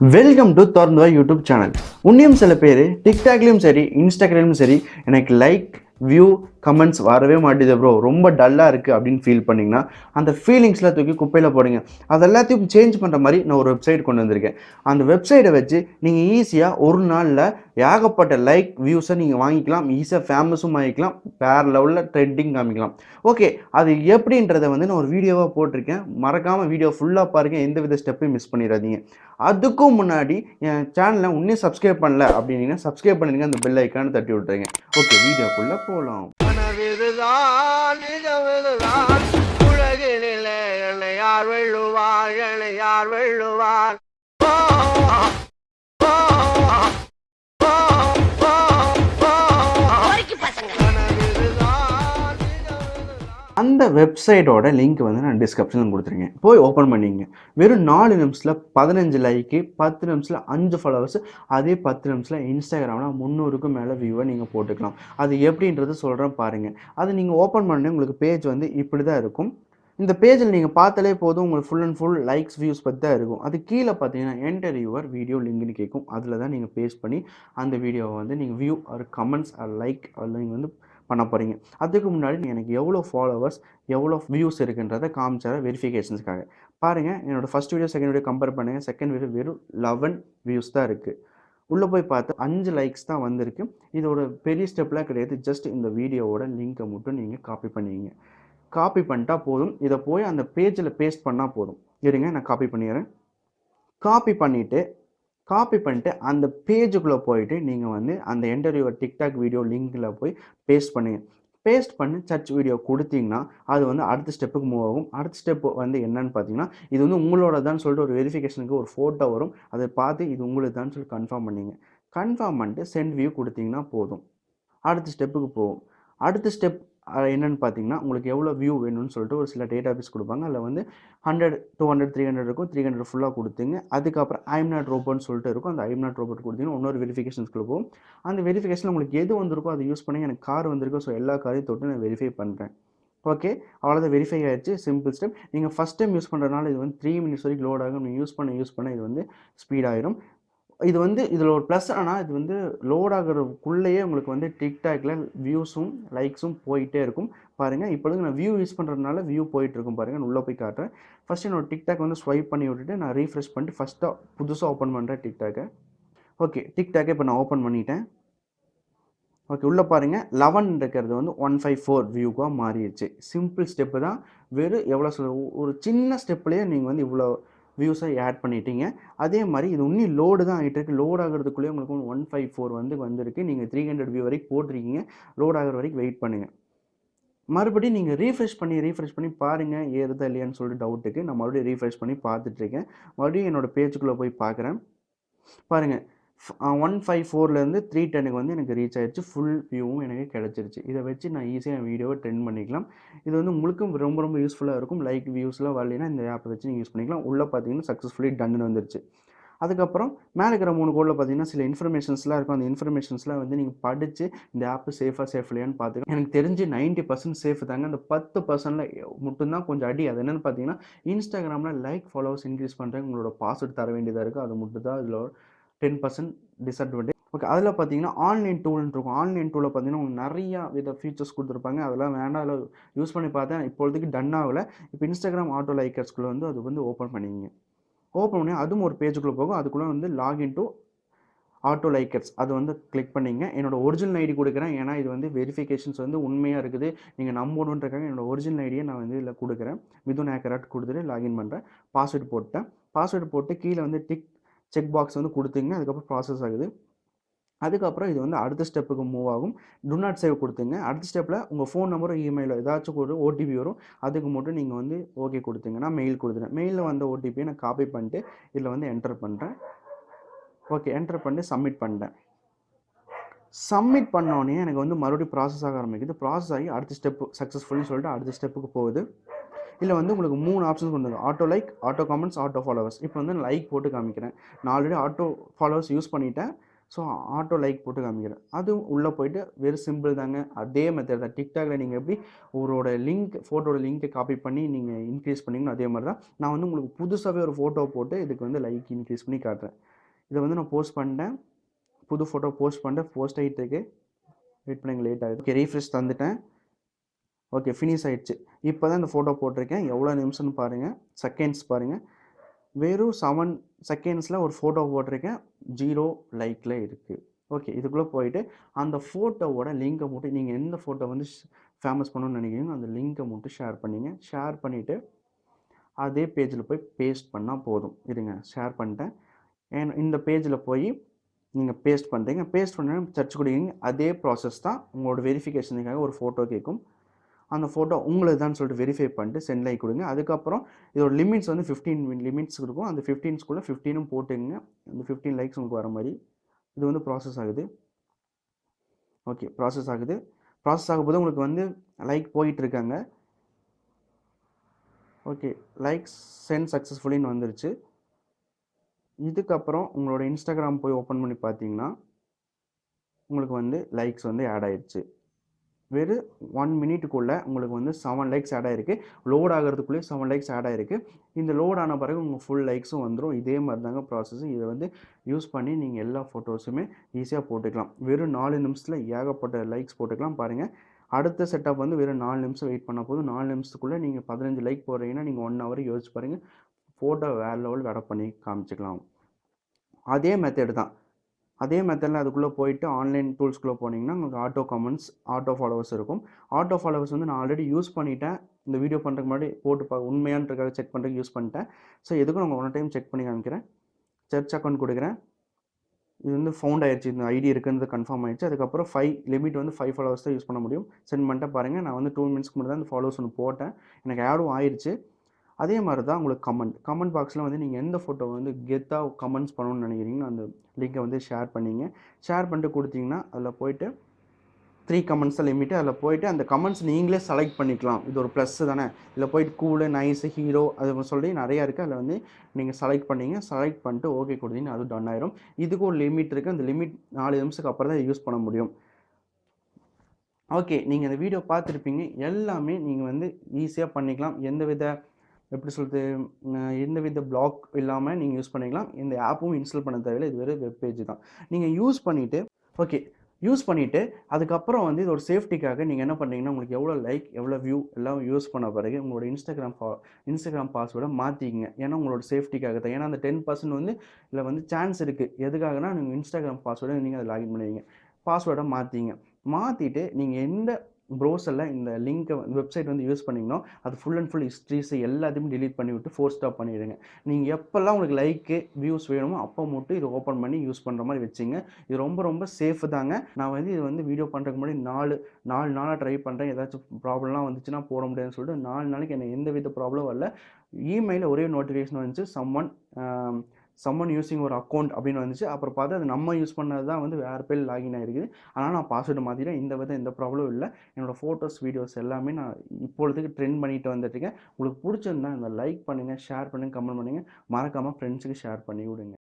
Welcome to Thorandha YouTube channel. உன்னியும் சில பேர் டிக்டாக்லேயும் சரி இன்ஸ்டாகிராம்லையும் சரி எனக்கு லைக் வியூ கமெண்ட்ஸ் வரவே மாட்டேது ப்ரோ, ரொம்ப டல்லாக இருக்குது அப்படின்னு ஃபீல் பண்ணிங்கன்னா அந்த ஃபீலிங்ஸ்லாம் தூக்கி குப்பையில் போடுங்க. அது எல்லாத்தையும் சேஞ்ச் பண்ணுற மாதிரி நான் ஒரு வெப்சைட் கொண்டு வந்திருக்கேன். அந்த வெப்சைட்டை வச்சு நீங்கள் ஈஸியாக ஒரு நாளில் ஏகப்பட்ட லைக் வியூஸை நீங்கள் வாங்கிக்கலாம், ஈஸியாக ஃபேமஸும் ஆகிக்கலாம், வேறு லெவலில் ட்ரெண்டிங் காமிக்கலாம். ஓகே, அது எப்படின்றத நான் ஒரு வீடியோவாக போட்டிருக்கேன். மறக்காமல் வீடியோ ஃபுல்லாக பாருங்கள், எந்த வித ஸ்டெப்பையும் மிஸ் பண்ணிடாதீங்க. அதுக்கும் முன்னாடி என் சேனலை இன்னும் சப்ஸ்கிரைப் பண்ணல அப்படின்னா சப்ஸ்கிரைப் பண்ணிடுங்க, அந்த பெல் ஐக்கானை தட்டி விட்டுருங்க. ஓகே, வீடியோக்குள்ளே போகலாம். உலகினிலே என்னை யார் வெல்லுவார், என்னை யார் வெல்லுவார். அந்த வெப்சைட்டோட லிங்க் நான் டிஸ்கிரிப்ஷனில் கொடுத்துருக்கேன், போய் ஓப்பன் பண்ணிங்க. வெறும் 4 நிமிஷத்தில் 15 லைக்கு, 10 நிமிஷத்தில் 5 ஃபாலோவர்ஸ், அதே 10 நிமிஷத்தில் இன்ஸ்டாகிராமில் 300க்கும் மேலே வியூவை நீங்கள் போட்டுக்கலாம். அது எப்படின்றது சொல்கிறேன் பாருங்கள். அது நீங்கள் ஓப்பன் பண்ணி உங்களுக்கு பேஜ் இப்படி தான் இருக்கும். இந்த பேஜில் நீங்கள் பார்த்தாலே போதும், உங்களுக்கு full and full likes views பற்றி தான் இருக்கும். அது கீழே பார்த்தீங்கன்னா என்டர் யுவர் வீடியோ லிங்க்னு கேட்கும். அதில் தான் நீங்கள் பேஸ்ட் பண்ணி அந்த வீடியோவை நீங்கள் view or comments or like அதில் நீங்கள் பண்ண போகிறீங்க. அதுக்கு முன்னாடி எனக்கு எவ்வளோ ஃபாலோவர்ஸ் எவ்வளோ வியூஸ் இருக்குன்றதை காமிச்சார வெரிஃபிகேஷன்ஸ்க்காக பாருங்கள். என்னோடய first video second video compare பண்ணுங்கள். செகண்ட் வீடியோ வெறும் 11 வியூஸ் தான் இருக்குது. உள்ளே போய் பார்த்து 5 லைக்ஸ் தான் வந்திருக்கு. இதோட பெரிய ஸ்டெப்லாம் கிடையாது. ஜஸ்ட் இந்த வீடியோவோட லிங்க்கை மட்டும் நீங்கள் காப்பி பண்ணிங்க. காப்பி பண்ணிட்டா போதும். இதை போய் அந்த பேஜில் பேஸ்ட் பண்ணால் போதும். இருங்க, நான் காப்பி பண்ணிடுறேன். காப்பி பண்ணிட்டு அந்த பேஜுக்குள்ளே போயிட்டு நீங்கள் அந்த என்டர் டிக்டாக் வீடியோ லிங்கில் போய் பேஸ்ட் பண்ணுங்கள். பேஸ்ட் பண்ணி சர்ச் வீடியோ கொடுத்தீங்கன்னா அது அடுத்த ஸ்டெப்புக்கு மூவ் ஆகும். அடுத்த ஸ்டெப் என்னன்னு பார்த்தீங்கன்னா, இது உங்களோட தான் சொல்லிட்டு ஒரு வெரிஃபிகேஷனுக்கு ஒரு ஃபோட்டோ வரும். அதை பார்த்து இது உங்களுக்கு தான் சொல்லி கன்ஃபார்ம் பண்ணிங்க. கன்ஃபார்ம் பண்ணிட்டு சென்ட் வியூ கொடுத்தீங்கன்னா போதும், அடுத்த ஸ்டெப்புக்கு போகும். அடுத்த ஸ்டெப் என்னென்னு பார்த்தீங்கன்னா, உங்களுக்கு எவ்வளோ வியூ வேணும்னு சொல்லிட்டு ஒரு சில டேட்டா பேஸ் கொடுப்பாங்க. அதில் 100 200 300 இருக்கும். 300 ஃபுல்லாக கொடுத்தீங்க. அதுக்கப்புறம் ஐம் நாட் ரோபோட்னு சொல்லிட்டு இருக்கும். அந்த ஐம் நாட் ரோபோட் கொடுத்தீங்கன்னா இன்னொரு வெரிஃபிகேஷன்ஸ்குள்ள போகும். அந்த வெரிஃபிகேஷனில் உங்களுக்கு எது வந்திருக்கோ அதை யூஸ் பண்ணி எனக்கு கார் வந்திருக்கோ, ஸோ எல்லா காரையும் தொட்டு நான் வெரிஃபை பண்ணுறேன். ஓகே, அவ்வளோதான், வெரிஃபை ஆகிடுச்சு. Simple step. நீங்கள் ஃபஸ்ட் டைம் யூஸ் பண்ணுறதுனால இது 3 மினிட்ஸ் வரைக்கும் லோட் ஆகும். நீங்கள் யூஸ் பண்ண இது ஸ்பீடாகிடும். இது இதில் ஒரு ப்ளஸ் ஆனால் இது லோட் ஆகிறதுக்குள்ளேயே உங்களுக்கு டிக்டாக்ல வியூஸும் லைக்ஸும் போயிட்டே இருக்கும். பாருங்கள், இப்பொழுது நான் வியூ யூஸ் பண்ணுறதுனால வியூ போயிட்டுருக்கும். பாருங்கள், நான் உள்ளே போய் காட்டுறேன். ஃபஸ்ட்டு என்னோட டிக்டாக் ஸ்வைப் பண்ணி விட்டுட்டு நான் ரீஃப்ரெஷ் பண்ணிட்டு ஃபஸ்ட்டாக புதுசாக ஓப்பன் பண்ணுறேன் டிக்டாக்கை. ஓகே, டிக்டாக்கை இப்போ நான் ஓப்பன் பண்ணிட்டேன். ஓகே, உள்ளே பாருங்கள், 11 இருக்கிறது 154 வியூவாக மாறிடுச்சு. சிம்பிள் ஸ்டெப்பு தான். வெறும் எவ்வளோ ஒரு சின்ன ஸ்டெப்லேயே நீங்கள் இவ்வளோ வியூஸை ஆட் பண்ணிட்டீங்க. அதே மாதிரி இது இன்னும் லோடு தான் ஆகிட்டு இருக்குது. லோட் ஆகிறதுக்குள்ளேயே உங்களுக்கு 154 வந்திருக்கு. நீங்கள் 300 வியூ வரைக்கும் போட்டிருக்கீங்க. லோட் ஆகிற வரைக்கும் வெயிட் பண்ணுங்கள். மறுபடியும் நீங்கள் ரீஃப்ரெஷ் பண்ணி பாருங்கள் ஏறுதா இல்லையான்னு சொல்லிட்டு டவுட்டுக்கு நான் மறுபடியும் ரீஃப்ரெஷ் பண்ணி பார்த்துட்ருக்கேன். மறுபடியும் என்னோடய பேஜுக்குள்ளே போய் பார்க்குறேன். பாருங்கள், 154லேருந்து 310க்கு எனக்கு ரீச் ஆகிடுச்சு. ஃபுல் வியூவும் எனக்கு கிடச்சிருச்சு. இதை வச்சு நான் ஈஸியாக வீடியோவை ட்ரெண்ட் பண்ணிக்கலாம். இது முழுக்க ரொம்ப ரொம்ப யூஸ்ஃபுல்லாக இருக்கும். லைக் வியூஸ்லாம் வரலைன்னா இந்த ஆப்பை வச்சு நீங்கள் யூஸ் பண்ணிக்கலாம். உள்ளே பார்த்தீங்கன்னா சக்ஸஸ்ஃபுல்லி டன்னு வந்துருச்சு. அதுக்கப்புறம் மேலே இருக்கிற 3 கோடில் பார்த்தீங்கன்னா சில இன்ஃபர்மேஷன்ஸ்லாம் இருக்கும். அந்த இன்ஃபர்மேஷன்ஸ்லாம் நீங்கள் படித்து இந்த ஆப்பு சேஃப் இல்லையான்னு பார்த்துக்கலாம். எனக்கு தெரிஞ்சு 90% சேஃப் தாங்க. அந்த 10%ல் மட்டும்தான் கொஞ்சம் அடி. அது என்னென்னு பார்த்தீங்கன்னா, இன்ஸ்டாகிராமில் லைக் ஃபாலோவர்ஸ் இன்க்ரீஸ் பண்ணுறதுக்கு உங்களோட பாஸ்வேர்ட் தர வேண்டியதாக இருக்குது. அது மட்டும் தான் இதில் 10% டிஸ்அட்வான்டேஜ். ஓகே, அதில் பார்த்தீங்கன்னா ஆன்லைன் டூல்னு இருக்கும். ஆன்லைன் டூலில் பார்த்தீங்கன்னா உங்களுக்கு நிறையா வித ஃபீச்சர்ஸ் கொடுத்துருப்பாங்க. அதெல்லாம் வேண்டாம், அதில் யூஸ் பண்ணி பார்த்தேன். இப்போதைக்கு டன் ஆகலை. இப்போ இன்ஸ்டாகிராம் ஆட்டோ லைக்கர்ஸ்குள்ளே அது ஓப்பன் பண்ணிங்க. ஓப்பன் பண்ணி அதுவும் ஒரு பேஜுக்குள்ளே போகும். அதுக்குள்ளே லாகின் டு ஆட்டோ லைக்கர்ஸ் அது கிளிக் பண்ணிங்க. என்னோடய ஒரிஜினல் ஐடி கொடுக்குறேன். ஏன்னா இது வெரிஃபிகேஷன்ஸ் உண்மையாக இருக்குது, நீங்கள் நம்பணுன்றக்காக என்னோடய ஒரிஜினல் ஐடியை நான் இதில் கொடுக்குறேன். மிதுன் ஆக்கராட் கொடுத்துட்டு லாகின் பண்ணுறேன். பாஸ்வேர்டு போட்டேன். பாஸ்வேர்டு போட்டு கீழே டிக் செக் பாக்ஸ் கொடுத்தீங்க. அதுக்கப்புறம் ப்ராசஸ் ஆகுது. அதுக்கப்புறம் இது அடுத்த ஸ்டெப்புக்கு மூவ் ஆகும். டு நாட் சேவ் கொடுத்துங்க. அடுத்த ஸ்டெப்பில் உங்கள் ஃபோன் நம்பரோ இமெயிலோ ஏதாச்சும் ஒரு ஓடிபி வரும். அதுக்கு மட்டும் நீங்கள் ஓகே கொடுத்தீங்கன்னா மெயில் கொடுத்துறேன். மெயிலில் வந்த ஓடிபியை நான் காப்பி பண்ணிட்டு இதில் என்டர் பண்ணுறேன். ஓகே, என்டர் பண்ணிட்டு சப்மிட் பண்ணிட்டேன். சப்மிட் பண்ணோடனே எனக்கு மறுபடியும் ப்ராசஸ் ஆக ஆரம்பிக்குது. ப்ராசஸ் ஆகி அடுத்த ஸ்டெப்பு சக்ஸஸ்ஃபுல்னு சொல்லிட்டு அடுத்த ஸ்டெப்புக்கு போகுது. இல்லை உங்களுக்கு 3 ஆப்ஷன்ஸ் கொண்டு வந்து auto like, auto comments, auto followers. இப்போ லைக் போட்டு காமிக்கிறேன். நான் ஆல்ரெடி ஆட்டோ ஃபாலோவர்ஸ் யூஸ் பண்ணிட்டேன். ஸோ ஆட்டோ லைக் போட்டு காமிக்கிறேன். அதுவும் உள்ளே போயிட்டு வெரி சிம்பிள் தாங்க. அதே மெத்தட் தான். டிக்டாக்ல நீங்கள் எப்படி ஒருவோட லிங்க் ஃபோட்டோட லிங்க்கை காப்பி பண்ணி நீங்கள் இன்க்ரீஸ் பண்ணீங்களோ அதே மாதிரி தான் நான் வந்து உங்களுக்கு புதுசாகவே ஒரு ஃபோட்டோ போட்டு இதுக்கு வந்து லைக் இன்க்ரீஸ் பண்ணி காட்டுறேன். இதை வந்து நான் போஸ்ட் பண்ணிட்டேன். புது ஃபோட்டோ போஸ்ட் பண்ணிட்டேன். போஸ்ட் ஆகிட்டு இருக்கு. வெயிட் பண்ணுங்க, லேட் ஆகுது. ஓகே, ரீஃப்ரெஷ் தந்துட்டேன். ஓகே, ஃபினிஷ் ஆயிடுச்சு. இப்போ தான் இந்த ஃபோட்டோ போட்டிருக்கேன். எவ்வளோ நிமிஷம்னு பாருங்கள், செகண்ட்ஸ் பாருங்கள். வெறும் 7 செகண்ட்ஸில் ஒரு ஃபோட்டோ போட்டிருக்கேன். 0 லைக்கில் இருக்குது. ஓகே, இதுக்குள்ளே போயிட்டு அந்த ஃபோட்டோவோட லிங்கை மட்டும் நீங்கள் எந்த ஃபோட்டோ வந்து ஃபேமஸ் பண்ணணும்னு நினைக்கிறீங்களோ அந்த லிங்கை மட்டும் ஷேர் பண்ணிங்க. ஷேர் பண்ணிவிட்டு அதே பேஜில் போய் பேஸ்ட் பண்ணால் போதும். இருங்க, ஷேர் பண்ணிட்டேன். இந்த பேஜில் போய் நீங்கள் பேஸ்ட் பண்ணுறீங்க. பேஸ்ட் பண்ண சர்ச் கொடுக்குறீங்க. அதே ப்ராசஸ் தான். உங்களோட வெரிஃபிகேஷனுக்காக ஒரு ஃபோட்டோ கேட்கும். அந்த ஃபோட்டோ உங்களுக்கு தான் சொல்லிட்டு வெரிஃபை பண்ணிட்டு சென்ட் லைக் கொடுங்க. அதுக்கப்புறம் இதோட லிமிட்ஸ் வந்து 15 லிமிட்ஸ் இருக்கும். அந்த 15ஸ்குள்ளே 15ம் போட்டுங்க. அந்த 15 லைக்ஸ் உங்களுக்கு வர மாதிரி இது வந்து ப்ராசஸ் ஆகுது. ஓகே, ப்ராசஸ் ஆகுது. ப்ராசஸ் ஆகும்போது உங்களுக்கு வந்து லைக் போயிட்டுருக்காங்க. ஓகே, லைக்ஸ் சென்ட் சக்ஸஸ்ஃபுல்லின்னு வந்துருச்சு. இதுக்கப்புறம் உங்களோட இன்ஸ்டாகிராம் போய் ஓப்பன் பண்ணி பார்த்தீங்கன்னா உங்களுக்கு வந்து லைக்ஸ் வந்து ஆட் ஆயிடுச்சு. வெறும் 1 மினிட்டுக்குள்ளே உங்களுக்கு வந்து 7 லைக்ஸ் ஆட் ஆகிருக்கு. லோட் ஆகிறதுக்குள்ளேயே 7 லைக்ஸ் ஆட் ஆகிருக்கு. இந்த லோட் ஆன பிறகு உங்கள் ஃபுல் லைக்ஸும் வந்துடும். இதே மாதிரி தாங்க ப்ராசஸ். இதை வந்து யூஸ் பண்ணி நீங்கள் எல்லா ஃபோட்டோஸுமே ஈஸியாக போட்டுக்கலாம். வெறும் 4 நிமிஷத்தில் ஏகப்பட்ட லைக்ஸ் போட்டுக்கலாம். பாருங்கள், அடுத்த செட்டப் வந்து வெறும் 4 நிமிஷம் வெயிட் பண்ணால் போதும். 4 நிமிஷத்துக்குள்ளே நீங்கள் 15 லைக் போடுறீங்கன்னா நீங்கள் 1 ஹவர் யோசிச்சு பாருங்கள். ஃபோட்டோ வேறு லெவல் வெடப் பண்ணி காமிச்சிக்கலாம். அதே மெத்தட் தான். அதே மெத்தடில் அதுக்குள்ளே போயிட்டு ஆன்லைன் டூல்ஸ்குள்ளே போனீங்கன்னா உங்களுக்கு ஆட்டோ கமெண்ட்ஸ், ஆட்டோ ஃபாலோவர்ஸ் இருக்கும். ஆட்டோ ஃபாலோவர்ஸ் வந்து நான் ஆல்ரெடி யூஸ் பண்ணிட்டேன். இந்த வீடியோ பண்ணுறதுக்கு முன்னாடி போட்டு உண்மையான்றதுக்காக செக் பண்ணுறதுக்கு யூஸ் பண்ணிட்டேன். ஸோ எதுக்கும் நான் ஒன் டைம் செக் பண்ணி காமிக்கிறேன். சர்ச் அக்கௌண்ட் கொடுக்குறேன். இது வந்து ஃபவுண்ட் ஆயிடுச்சு. இந்த ஐடி இருக்குன்றது கன்ஃபார்ம் ஆயிடுச்சு. அதுக்கப்புறம் 5 லிமிட் வந்து 5 ஃபாலோவர்ஸ் தான் யூஸ் பண்ண முடியும். சென்ட் பண்ணிட்டேன். பாருங்கள், நான் வந்து 2 மினிட்ஸ்க்கு முன்னாடி தான் இந்த ஃபாலோவர்ஸ் ஒன்று போட்டேன். எனக்கு ஆடும் ஆயிடுச்சு. அதே மாதிரி தான் உங்களுக்கு கமெண்ட் பாக்ஸில் வந்து நீங்கள் எந்த ஃபோட்டோ வந்து கெத்தாக கமெண்ட்ஸ் பண்ணணும்னு நினைக்கிறீங்களோ அந்த லிங்கை வந்து ஷேர் பண்ணிங்க. ஷேர் பண்ணிட்டு கொடுத்தீங்கன்னா அதில் போய்ட்டு 3 கமெண்ட்ஸ் தான் லிமிட்டு. அதில் போய்ட்டு அந்த கமெண்ட்ஸ் நீங்களே செலக்ட் பண்ணிக்கலாம். இது ஒரு ப்ளஸ் தானே. இதில் போய்ட்டு கூலு, நைஸு, ஹீரோ அது சொல்லி நிறையா இருக்குது. அதில் வந்து நீங்கள் செலக்ட் பண்ணிங்க. செலக்ட் பண்ணிட்டு ஓகே கொடுத்தீங்கன்னா அது டன் ஆயிரும். இதுக்கு ஒரு லிமிட் இருக்குது. அந்த லிமிட் 4 நிமிஷத்துக்கு அப்புறம் தான் யூஸ் பண்ண முடியும். ஓகே, நீங்கள் அந்த வீடியோ பார்த்துருப்பீங்க. எல்லாமே நீங்கள் வந்து ஈஸியாக பண்ணிக்கலாம். எப்படி சொல்கிறது, எந்தவித பிளாக் இல்லாமல் நீங்கள் யூஸ் பண்ணிக்கலாம். இந்த ஆப்பும் இன்ஸ்டால் பண்ண தேவையில்லை. இது வெறும் வெப்பேஜ் தான். நீங்கள் யூஸ் பண்ணிவிட்டு அதுக்கப்புறம் வந்து இது ஒரு சேஃப்டிக்காக நீங்கள் என்ன பண்ணுறீங்கன்னா உங்களுக்கு எவ்வளோ லைக், எவ்வளோ வியூ எல்லாம் யூஸ் பண்ண பிறகு உங்களோட இன்ஸ்டாகிராம் பாஸ்வேர்டை மாற்றிக்கிங்க. ஏன்னா உங்களோட சேஃப்டிக்காக தான். ஏன்னா அந்த 10% வந்து இதில் வந்து சான்ஸ் இருக்குது. எதுக்காகனா நீங்கள் இன்ஸ்டாகிராம் பாஸ்வேர்டை நீங்கள் அதை லாகின் பண்ணுவீங்க. பாஸ்வேர்டை மாற்றிட்டு நீங்கள் எந்த ப்ரௌசரில் இந்த லிங்க்கை வெப்சைட் வந்து யூஸ் பண்ணிங்கன்னா அது ஃபுல் அண்ட் ஃபுல் ஹிஸ்ட்ரிஸ் எல்லாத்தையுமே டிலீட் பண்ணிவிட்டு ஃபோர்ஸ் ஸ்டாப் பண்ணிவிடுங்க. நீங்கள் எப்போல்லாம் உங்களுக்கு லைக்கு, வியூஸ் வேணுமோ அப்போ மட்டும் இதை ஓப்பன் பண்ணி யூஸ் பண்ணுற மாதிரி வச்சுங்க. இது ரொம்ப ரொம்ப சேஃபு தாங்க. நான் வந்து இது வந்து வீடியோ பண்ணுறதுக்கு முன்னாடி 4 நாளாக ட்ரை பண்ணுறேன். ஏதாச்சும் ப்ராப்ளம்லாம் வந்துச்சுன்னா போட முடியாதுன்னு சொல்லிட்டு 4 நாளைக்கு எனக்கு எந்த வித ப்ராப்ளம் வரல. இமெயிலில் ஒரே நோட்டிஃபிகேஷன் வந்துச்சு, சம்மன் யூஸிங் ஒரு அக்கௌண்ட் அப்படின்னு வந்துச்சு. அப்புறம் பார்த்தா அது நம்ம யூஸ் பண்ணது தான் வந்து வேறு பேர் லாகின் ஆகிருக்குது. ஆனால் நான் பாஸ்வேர்டு மாற்றிட்டேன். எந்த ப்ராப்ளமும் இல்லை. என்னோடய ஃபோட்டோஸ், வீடியோஸ் எல்லாமே நான் இப்பொழுதுக்கு ட்ரெண்ட் பண்ணிட்டு வந்துட்டுருக்கேன். உங்களுக்கு பிடிச்சிருந்தா இந்த லைக் பண்ணுங்கள், ஷேர் பண்ணுங்கள், கமெண்ட் பண்ணுங்கள். மறக்காமல் ஃப்ரெண்ட்ஸுக்கு ஷேர் பண்ணி விடுங்க.